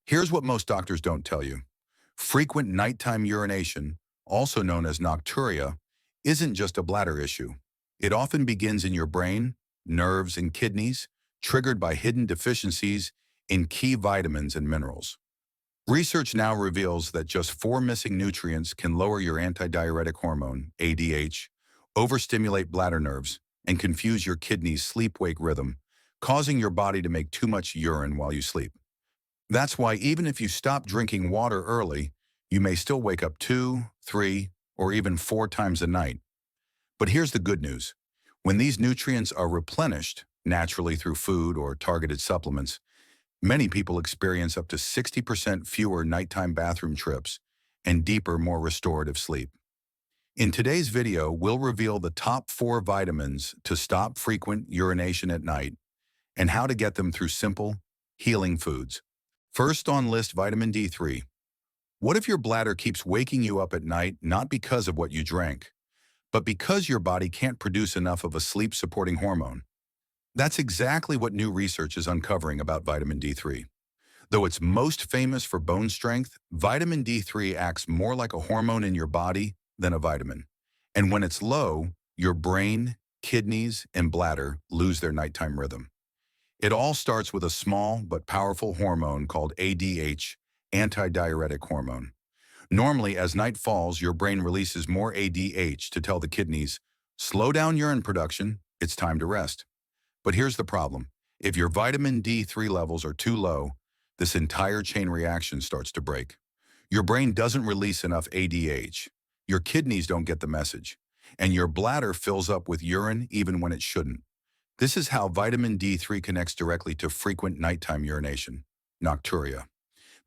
Here's what most doctors don't tell you. Frequent nighttime urination, also known as nocturia, isn't just a bladder issue. It often begins in your brain, nerves, and kidneys, triggered by hidden deficiencies in key vitamins and minerals. Research now reveals that just four missing nutrients can lower your antidiuretic hormone, ADH, overstimulate bladder nerves, and confuse your kidneys' sleep-wake rhythm, causing your body to make too much urine while you sleep. That's why even if you stop drinking water early, you may still wake up 2, 3, or even 4 times a night. But here's the good news. When these nutrients are replenished naturally through food or targeted supplements, many people experience up to 60% fewer nighttime bathroom trips and deeper, more restorative sleep. In today's video, we'll reveal the top 4 vitamins to stop frequent urination at night and how to get them through simple, healing foods. First on list, vitamin D3. What if your bladder keeps waking you up at night not because of what you drank, but because your body can't produce enough of a sleep-supporting hormone? That's exactly what new research is uncovering about vitamin D3. Though it's most famous for bone strength, vitamin D3 acts more like a hormone in your body than a vitamin. And when it's low, your brain, kidneys, and bladder lose their nighttime rhythm. It all starts with a small but powerful hormone called ADH, antidiuretic hormone. Normally, as night falls, your brain releases more ADH to tell the kidneys, slow down urine production, it's time to rest. But here's the problem. If your vitamin D3 levels are too low, this entire chain reaction starts to break. Your brain doesn't release enough ADH. Your kidneys don't get the message. And your bladder fills up with urine even when it shouldn't. This is how vitamin D3 connects directly to frequent nighttime urination, nocturia.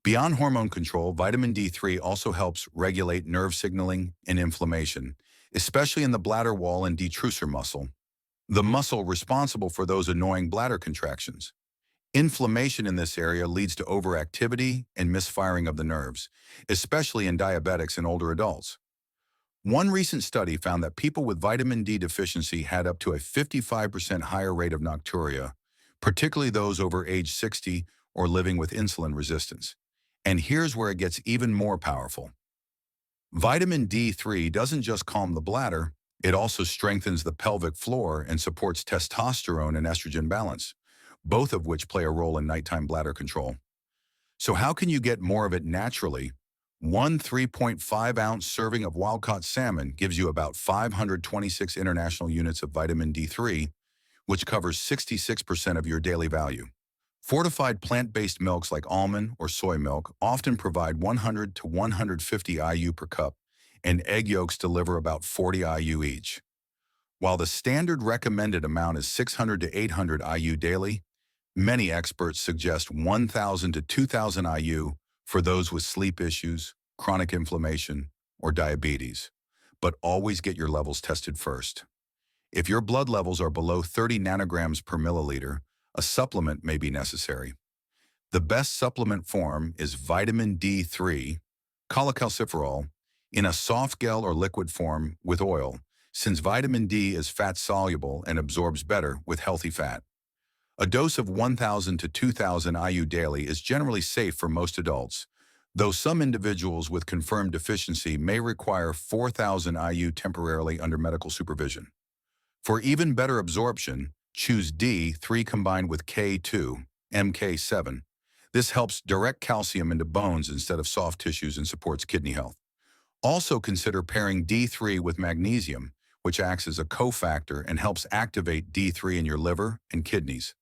Beyond hormone control, vitamin D3 also helps regulate nerve signaling and inflammation, especially in the bladder wall and detrusor muscle, the muscle responsible for those annoying bladder contractions. Inflammation in this area leads to overactivity and misfiring of the nerves, especially in diabetics and older adults. One recent study found that people with vitamin D deficiency had up to a 55% higher rate of nocturia, particularly those over age 60 or living with insulin resistance. And here's where it gets even more powerful. Vitamin D3 doesn't just calm the bladder, it also strengthens the pelvic floor and supports testosterone and estrogen balance, both of which play a role in nighttime bladder control. So how can you get more of it naturally? One 3.5-ounce serving of wild-caught salmon gives you about 526 international units of vitamin D3, which covers 66% of your daily value. Fortified plant-based milks like almond or soy milk often provide 100 to 150 IU per cup, and egg yolks deliver about 40 IU each. While the standard recommended amount is 600 to 800 IU daily, many experts suggest 1,000 to 2,000 IU for those with sleep issues, chronic inflammation, or diabetes. But always get your levels tested first. If your blood levels are below 30 nanograms per milliliter, a supplement may be necessary. The best supplement form is vitamin D3, cholecalciferol, in a soft gel or liquid form with oil, since vitamin D is fat-soluble and absorbs better with healthy fat. A dose of 1,000 to 2,000 IU daily is generally safe for most adults, though some individuals with confirmed deficiency may require 4,000 IU temporarily under medical supervision. For even better absorption, choose D3 combined with K2, MK7. This helps direct calcium into bones instead of soft tissues and supports kidney health. Also consider pairing D3 with magnesium, which acts as a cofactor and helps activate D3 in your liver and kidneys.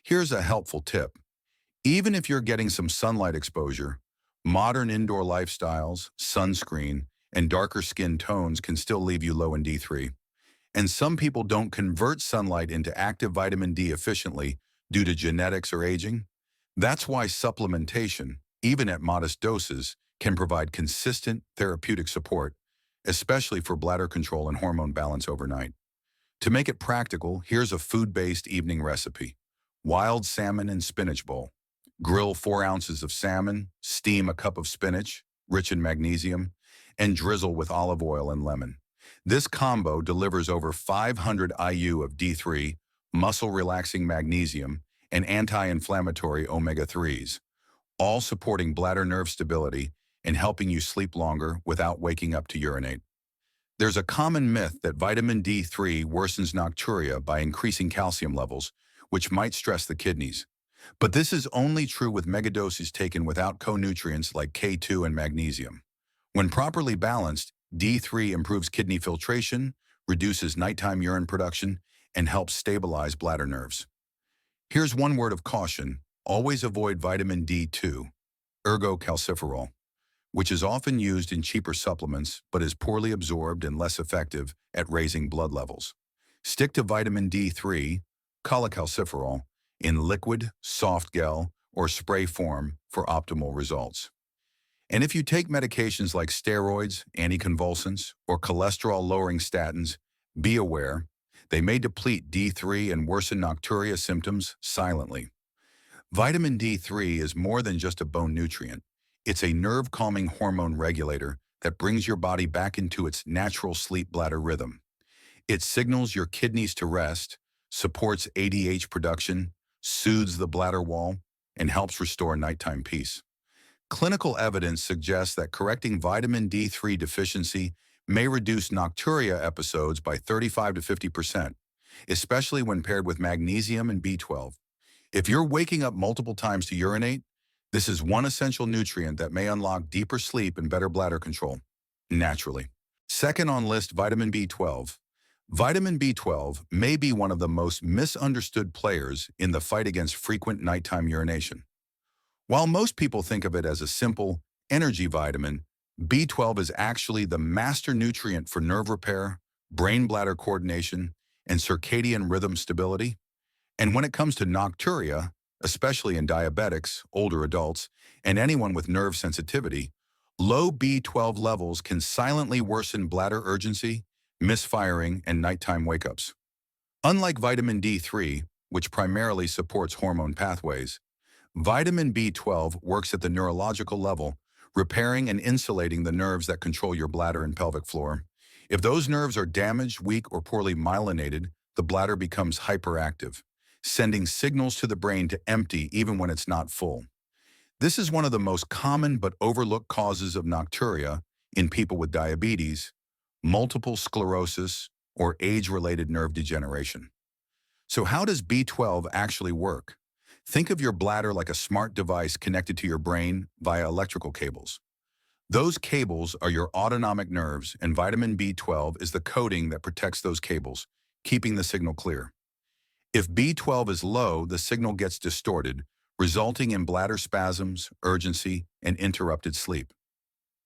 Here's a helpful tip. Even if you're getting some sunlight exposure, modern indoor lifestyles, sunscreen, and darker skin tones can still leave you low in D3. And some people don't convert sunlight into active vitamin D efficiently due to genetics or aging. That's why supplementation, even at modest doses, can provide consistent therapeutic support, especially for bladder control and hormone balance overnight. To make it practical, here's a food-based evening recipe. Wild salmon and spinach bowl. Grill 4 ounces of salmon, steam a cup of spinach, rich in magnesium, and drizzle with olive oil and lemon. This combo delivers over 500 IU of D3, muscle-relaxing magnesium, and anti-inflammatory omega-3s, all supporting bladder nerve stability and helping you sleep longer without waking up to urinate. There's a common myth that vitamin D3 worsens nocturia by increasing calcium levels, which might stress the kidneys. But this is only true with megadoses taken without co-nutrients like K2 and magnesium. When properly balanced, D3 improves kidney filtration, reduces nighttime urine production, and helps stabilize bladder nerves. Here's one word of caution: always avoid vitamin D2, ergocalciferol, which is often used in cheaper supplements but is poorly absorbed and less effective at raising blood levels. Stick to vitamin D3, cholecalciferol, in liquid, soft gel, or spray form for optimal results. And if you take medications like steroids, anticonvulsants, or cholesterol-lowering statins, be aware they may deplete D3 and worsen nocturia symptoms silently. Vitamin D3 is more than just a bone nutrient. It's a nerve-calming hormone regulator that brings your body back into its natural sleep bladder rhythm. It signals your kidneys to rest, supports ADH production, soothes the bladder wall, and helps restore nighttime peace. Clinical evidence suggests that correcting vitamin D3 deficiency may reduce nocturia episodes by 35 to 50%, especially when paired with magnesium and B12. If you're waking up multiple times to urinate, this is one essential nutrient that may unlock deeper sleep and better bladder control, naturally. Second on list, vitamin B12. Vitamin B12 may be one of the most misunderstood players in the fight against frequent nighttime urination. While most people think of it as a simple energy vitamin, B12 is actually the master nutrient for nerve repair, brain-bladder coordination, and circadian rhythm stability. And when it comes to nocturia, especially in diabetics, older adults, and anyone with nerve sensitivity, low B12 levels can silently worsen bladder urgency, misfiring, and nighttime wake-ups. Unlike vitamin D3, which primarily supports hormone pathways, vitamin B12 works at the neurological level, repairing and insulating the nerves that control your bladder and pelvic floor. If those nerves are damaged, weak, or poorly myelinated, the bladder becomes hyperactive, sending signals to the brain to empty even when it's not full. This is one of the most common but overlooked causes of nocturia in people with diabetes, multiple sclerosis, or age-related nerve degeneration. So how does B12 actually work? Think of your bladder like a smart device connected to your brain via electrical cables. Those cables are your autonomic nerves, and vitamin B12 is the coating that protects those cables, keeping the signal clear. If B12 is low, the signal gets distorted, resulting in bladder spasms, urgency, and interrupted sleep.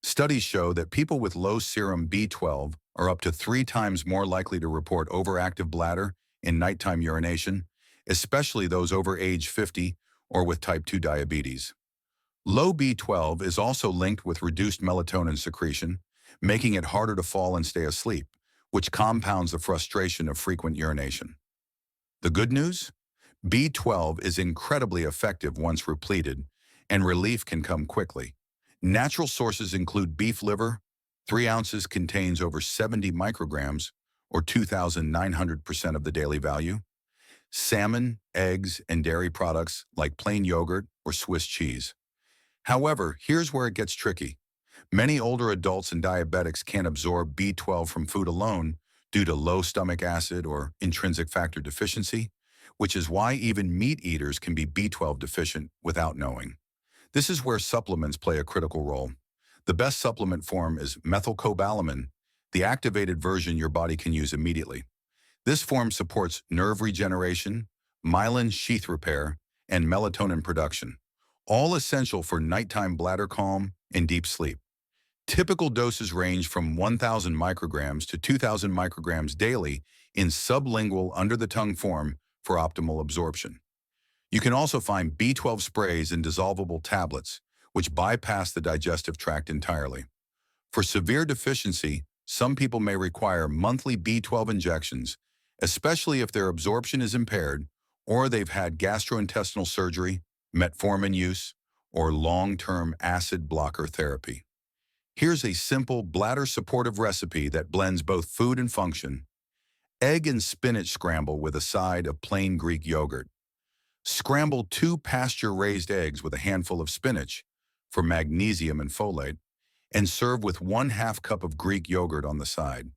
Studies show that people with low serum B12 are up to 3 times more likely to report overactive bladder and nighttime urination, especially those over age 50 or with type 2 diabetes. Low B12 is also linked with reduced melatonin secretion, making it harder to fall and stay asleep, which compounds the frustration of frequent urination. The good news? B12 is incredibly effective once repleted, and relief can come quickly. Natural sources include beef liver. 3 ounces contains over 70 micrograms, or 2,900% of the daily value. Salmon, eggs, and dairy products like plain yogurt or Swiss cheese. However, here's where it gets tricky. Many older adults and diabetics can't absorb B12 from food alone due to low stomach acid or intrinsic factor deficiency, which is why even meat eaters can be B12 deficient without knowing. This is where supplements play a critical role. The best supplement form is methylcobalamin, the activated version your body can use immediately. This form supports nerve regeneration, myelin sheath repair, and melatonin production, all essential for nighttime bladder calm and deep sleep. Typical doses range from 1,000 micrograms to 2,000 micrograms daily in sublingual under-the-tongue form for optimal absorption. You can also find B12 sprays in dissolvable tablets, which bypass the digestive tract entirely. For severe deficiency, some people may require monthly B12 injections, especially if their absorption is impaired or they've had gastrointestinal surgery, metformin use, or long-term acid blocker therapy. Here's a simple bladder-supportive recipe that blends both food and function. Egg and spinach scramble with a side of plain Greek yogurt. Scramble 2 pasture-raised eggs with a handful of spinach for magnesium and folate, and serve with 1/2 cup of Greek yogurt on the side.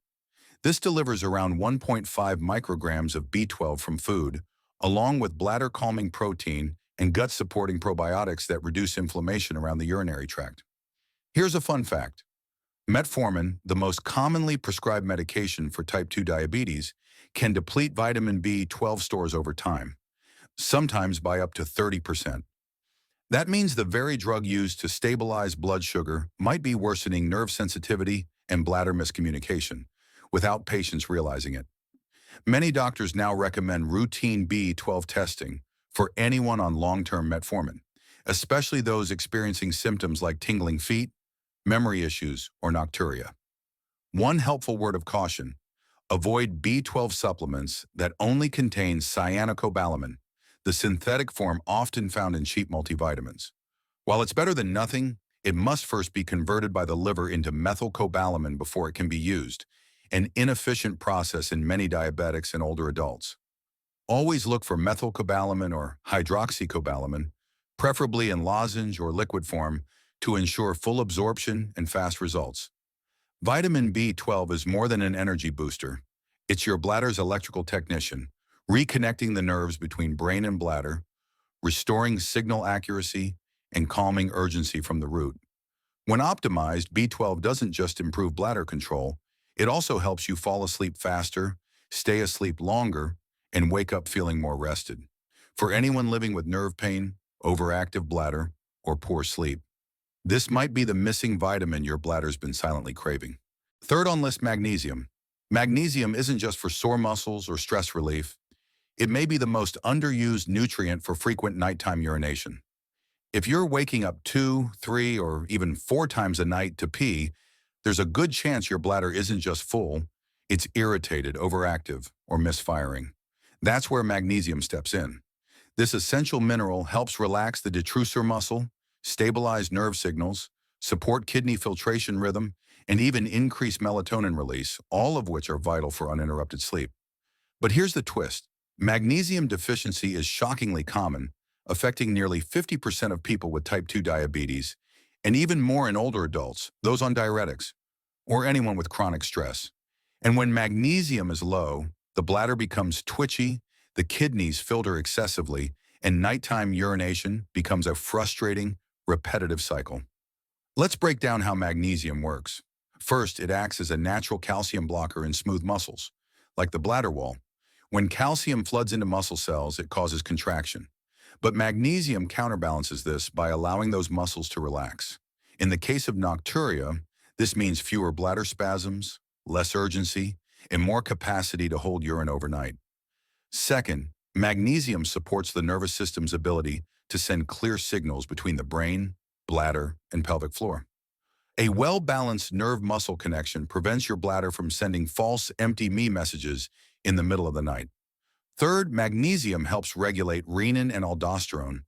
This delivers around 1.5 micrograms of B12 from food, along with bladder-calming protein and gut-supporting probiotics that reduce inflammation around the urinary tract. Here's a fun fact. Metformin, the most commonly prescribed medication for type 2 diabetes, can deplete vitamin B12 stores over time, sometimes by up to 30%. That means the very drug used to stabilize blood sugar might be worsening nerve sensitivity and bladder miscommunication, without patients realizing it. Many doctors now recommend routine B12 testing for anyone on long-term metformin, especially those experiencing symptoms like tingling feet, memory issues, or nocturia. One helpful word of caution: avoid B12 supplements that only contain cyanocobalamin, the synthetic form often found in cheap multivitamins. While it's better than nothing, it must first be converted by the liver into methylcobalamin before it can be used, an inefficient process in many diabetics and older adults. Always look for methylcobalamin or hydroxycobalamin, preferably in lozenge or liquid form, to ensure full absorption and fast results. Vitamin B12 is more than an energy booster. It's your bladder's electrical technician, reconnecting the nerves between brain and bladder, restoring signal accuracy, and calming urgency from the root. When optimized, B12 doesn't just improve bladder control, it also helps you fall asleep faster, stay asleep longer, and wake up feeling more rested. For anyone living with nerve pain, overactive bladder, or poor sleep, this might be the missing vitamin your bladder's been silently craving. Third on list, magnesium. Magnesium isn't just for sore muscles or stress relief. It may be the most underused nutrient for frequent nighttime urination. If you're waking up 2, 3, or even 4 times a night to pee, there's a good chance your bladder isn't just full, it's irritated, overactive, or misfiring. That's where magnesium steps in. This essential mineral helps relax the detrusor muscle, stabilize nerve signals, support kidney filtration rhythm, and even increase melatonin release, all of which are vital for uninterrupted sleep. But here's the twist. Magnesium deficiency is shockingly common, affecting nearly 50% of people with type 2 diabetes, and even more in older adults, those on diuretics, or anyone with chronic stress. And when magnesium is low, the bladder becomes twitchy, the kidneys filter excessively, and nighttime urination becomes a frustrating, repetitive cycle. Let's break down how magnesium works. First, it acts as a natural calcium blocker in smooth muscles, like the bladder wall. When calcium floods into muscle cells, it causes contraction. But magnesium counterbalances this by allowing those muscles to relax. In the case of nocturia, this means fewer bladder spasms, less urgency, and more capacity to hold urine overnight. Second, magnesium supports the nervous system's ability to send clear signals between the brain, bladder, and pelvic floor. A well-balanced nerve-muscle connection prevents your bladder from sending false empty me messages in the middle of the night. Third, magnesium helps regulate renin and aldosterone,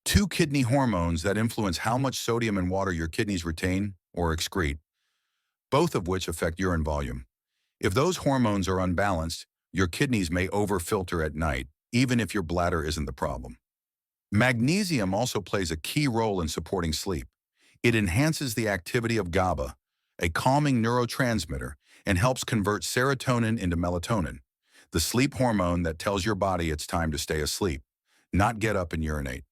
2 kidney hormones that influence how much sodium and water your kidneys retain or excrete, both of which affect urine volume. If those hormones are unbalanced, your kidneys may overfilter at night, even if your bladder isn't the problem. Magnesium also plays a key role in supporting sleep. It enhances the activity of GABA, a calming neurotransmitter, and helps convert serotonin into melatonin, the sleep hormone that tells your body it's time to stay asleep, not get up and urinate.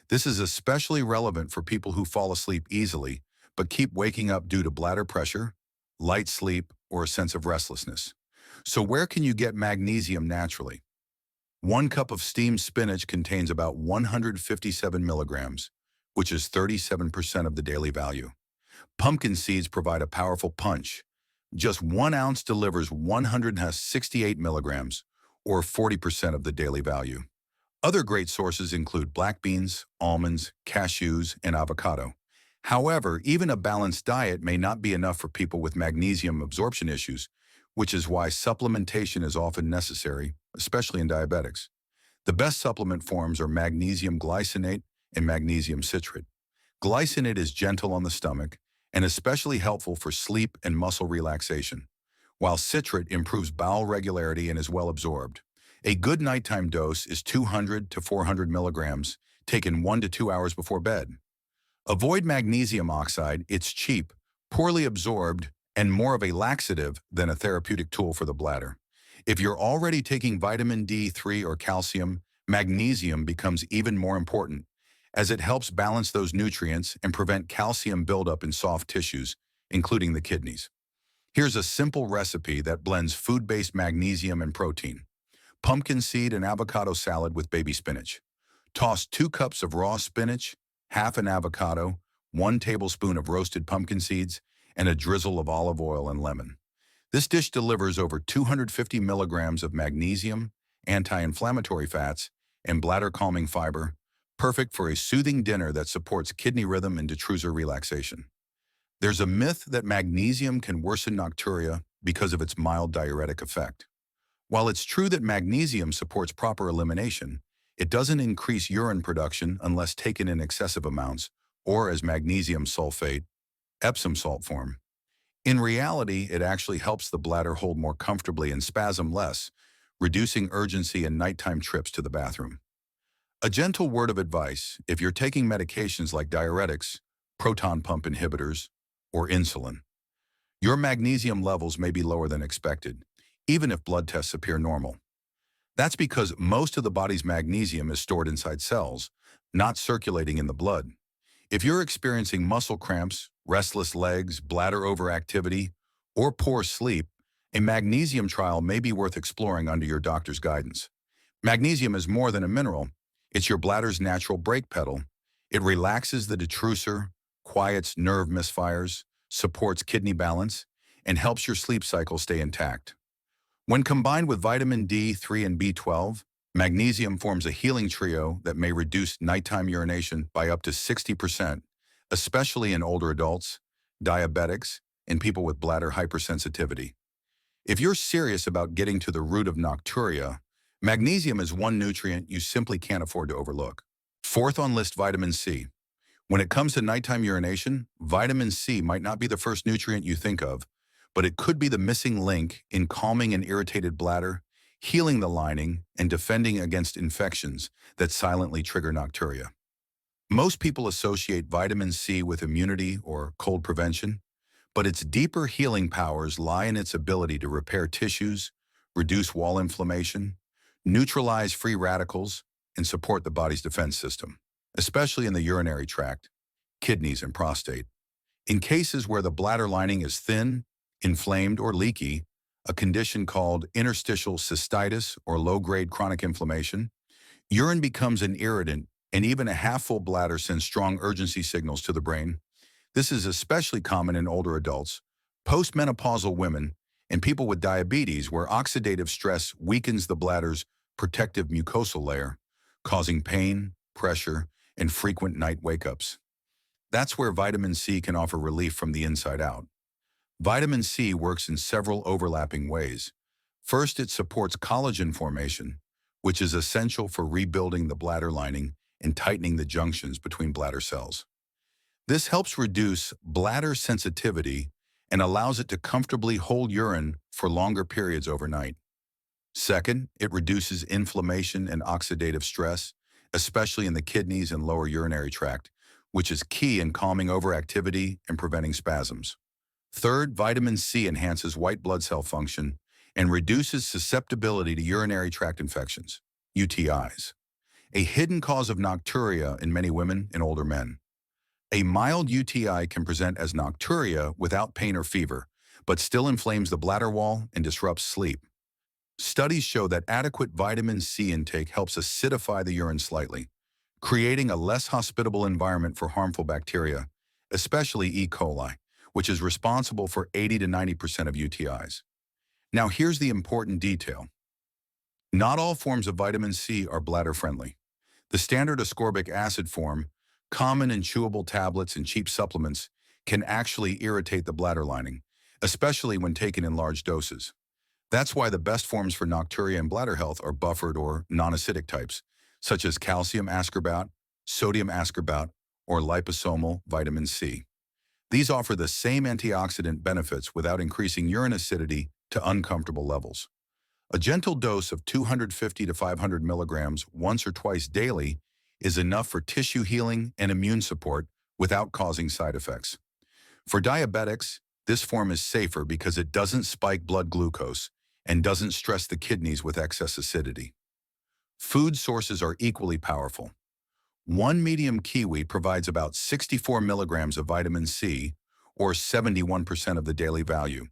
This is especially relevant for people who fall asleep easily, but keep waking up due to bladder pressure, light sleep, or a sense of restlessness. So where can you get magnesium naturally? 1 cup of steamed spinach contains about 157 milligrams, which is 37% of the daily value. Pumpkin seeds provide a powerful punch. Just 1 ounce delivers 168 milligrams, or 40% of the daily value. Other great sources include black beans, almonds, cashews, and avocado. However, even a balanced diet may not be enough for people with magnesium absorption issues, which is why supplementation is often necessary, especially in diabetics. The best supplement forms are magnesium glycinate and magnesium citrate. Glycinate is gentle on the stomach and especially helpful for sleep and muscle relaxation, while citrate improves bowel regularity and is well absorbed. A good nighttime dose is 200 to 400 milligrams, taken 1 to 2 hours before bed. Avoid magnesium oxide. It's cheap, poorly absorbed, and more of a laxative than a therapeutic tool for the bladder. If you're already taking vitamin D3 or calcium, magnesium becomes even more important, as it helps balance those nutrients and prevent calcium buildup in soft tissues, including the kidneys. Here's a simple recipe that blends food-based magnesium and protein. Pumpkin seed and avocado salad with baby spinach. Toss 2 cups of raw spinach, half an avocado, 1 tablespoon of roasted pumpkin seeds, and a drizzle of olive oil and lemon. This dish delivers over 250 milligrams of magnesium, anti-inflammatory fats, and bladder-calming fiber, perfect for a soothing dinner that supports kidney rhythm and detrusor relaxation. There's a myth that magnesium can worsen nocturia because of its mild diuretic effect. While it's true that magnesium supports proper elimination, it doesn't increase urine production unless taken in excessive amounts or as magnesium sulfate, Epsom salt form. In reality, it actually helps the bladder hold more comfortably and spasm less, reducing urgency and nighttime trips to the bathroom. A gentle word of advice: if you're taking medications like diuretics, proton pump inhibitors, or insulin, your magnesium levels may be lower than expected, even if blood tests appear normal. That's because most of the body's magnesium is stored inside cells, not circulating in the blood. If you're experiencing muscle cramps, restless legs, bladder overactivity, or poor sleep, a magnesium trial may be worth exploring under your doctor's guidance. Magnesium is more than a mineral. It's your bladder's natural brake pedal. It relaxes the detrusor, quiets nerve misfires, supports kidney balance, and helps your sleep cycle stay intact. When combined with vitamin D3 and B12, magnesium forms a healing trio that may reduce nighttime urination by up to 60%, especially in older adults, diabetics, and people with bladder hypersensitivity. If you're serious about getting to the root of nocturia, magnesium is one nutrient you simply can't afford to overlook. Fourth on list, vitamin C. When it comes to nighttime urination, vitamin C might not be the first nutrient you think of, but it could be the missing link in calming an irritated bladder, healing the lining, and defending against infections that silently trigger nocturia. Most people associate vitamin C with immunity or cold prevention, but its deeper healing powers lie in its ability to repair tissues, reduce wall inflammation, neutralize free radicals, and support the body's defense system, especially in the urinary tract, kidneys, and prostate. In cases where the bladder lining is thin, inflamed, or leaky, a condition called interstitial cystitis or low-grade chronic inflammation, urine becomes an irritant, and even a half-full bladder sends strong urgency signals to the brain. This is especially common in older adults, postmenopausal women, and people with diabetes, where oxidative stress weakens the bladder's protective mucosal layer, causing pain, pressure, and frequent night wake-ups. That's where vitamin C can offer relief from the inside out. Vitamin C works in several overlapping ways. First, it supports collagen formation, which is essential for rebuilding the bladder lining and tightening the junctions between bladder cells. This helps reduce bladder sensitivity and allows it to comfortably hold urine for longer periods overnight. Second, it reduces inflammation and oxidative stress, especially in the kidneys and lower urinary tract, which is key in calming overactivity and preventing spasms. Third, vitamin C enhances white blood cell function and reduces susceptibility to urinary tract infections, UTIs, a hidden cause of nocturia in many women and older men. A mild UTI can present as nocturia without pain or fever, but still inflames the bladder wall and disrupts sleep. Studies show that adequate vitamin C intake helps acidify the urine slightly, creating a less hospitable environment for harmful bacteria, especially E. coli, which is responsible for 80 to 90% of UTIs. Now here's the important detail. Not all forms of vitamin C are bladder-friendly. The standard ascorbic acid form, common in chewable tablets and cheap supplements, can actually irritate the bladder lining, especially when taken in large doses. That's why the best forms for nocturia and bladder health are buffered or non-acidic types, such as calcium ascorbate, sodium ascorbate, or liposomal vitamin C. These offer the same antioxidant benefits without increasing urine acidity to uncomfortable levels. A gentle dose of 250 to 500 milligrams once or twice daily is enough for tissue healing and immune support without causing side effects. For diabetics, this form is safer because it doesn't spike blood glucose and doesn't stress the kidneys with excess acidity. Food sources are equally powerful. One medium kiwi provides about 64 milligrams of vitamin C, or 71% of the daily value,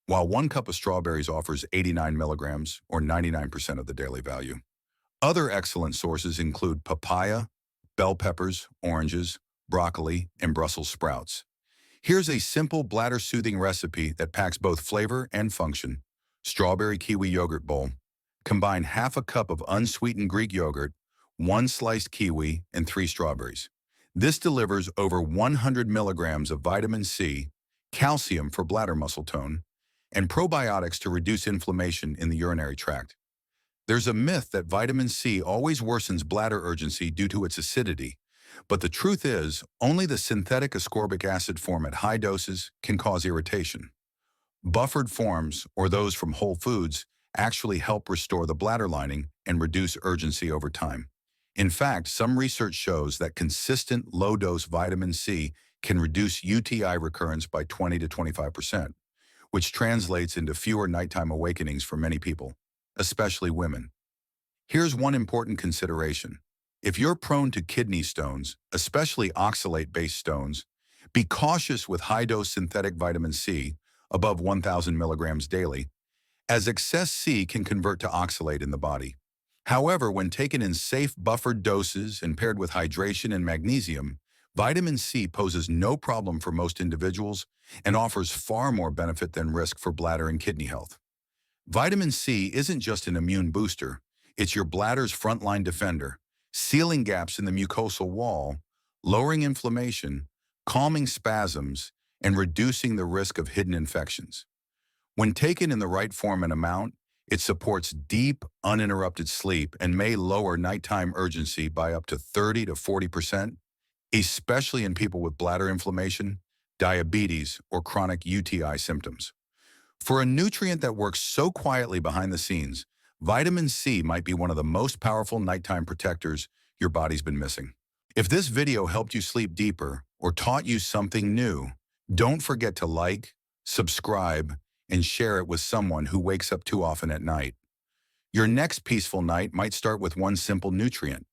while one cup of strawberries offers 89 milligrams, or 99% of the daily value. Other excellent sources include papaya, bell peppers, oranges, broccoli, and Brussels sprouts. Here's a simple bladder-soothing recipe that packs both flavor and function. Strawberry kiwi yogurt bowl. Combine half a cup of unsweetened Greek yogurt, one sliced kiwi, and 3 strawberries. This delivers over 100 milligrams of vitamin C, calcium for bladder muscle tone, and probiotics to reduce inflammation in the urinary tract. There's a myth that vitamin C always worsens bladder urgency due to its acidity, but the truth is, only the synthetic ascorbic acid form at high doses can cause irritation. Buffered forms, or those from whole foods, actually help restore the bladder lining and reduce urgency over time. In fact, some research shows that consistent low-dose vitamin C can reduce UTI recurrence by 20 to 25%, which translates into fewer nighttime awakenings for many people, especially women. Here's one important consideration. If you're prone to kidney stones, especially oxalate-based stones, be cautious with high-dose synthetic vitamin C, above 1,000 milligrams daily, as excess C can convert to oxalate in the body. However, when taken in safe buffered doses and paired with hydration and magnesium, vitamin C poses no problem for most individuals and offers far more benefit than risk for bladder and kidney health. Vitamin C isn't just an immune booster, it's your bladder's frontline defender, sealing gaps in the mucosal wall, lowering inflammation, calming spasms, and reducing the risk of hidden infections. When taken in the right form and amount, it supports deep, uninterrupted sleep and may lower nighttime urgency by up to 30 to 40%, especially in people with bladder inflammation, diabetes, or chronic UTI symptoms. For a nutrient that works so quietly behind the scenes, vitamin C might be one of the most powerful nighttime protectors your body's been missing. If this video helped you sleep deeper or taught you something new, don't forget to like, subscribe, and share it with someone who wakes up too often at night. Your next peaceful night might start with one simple nutrient.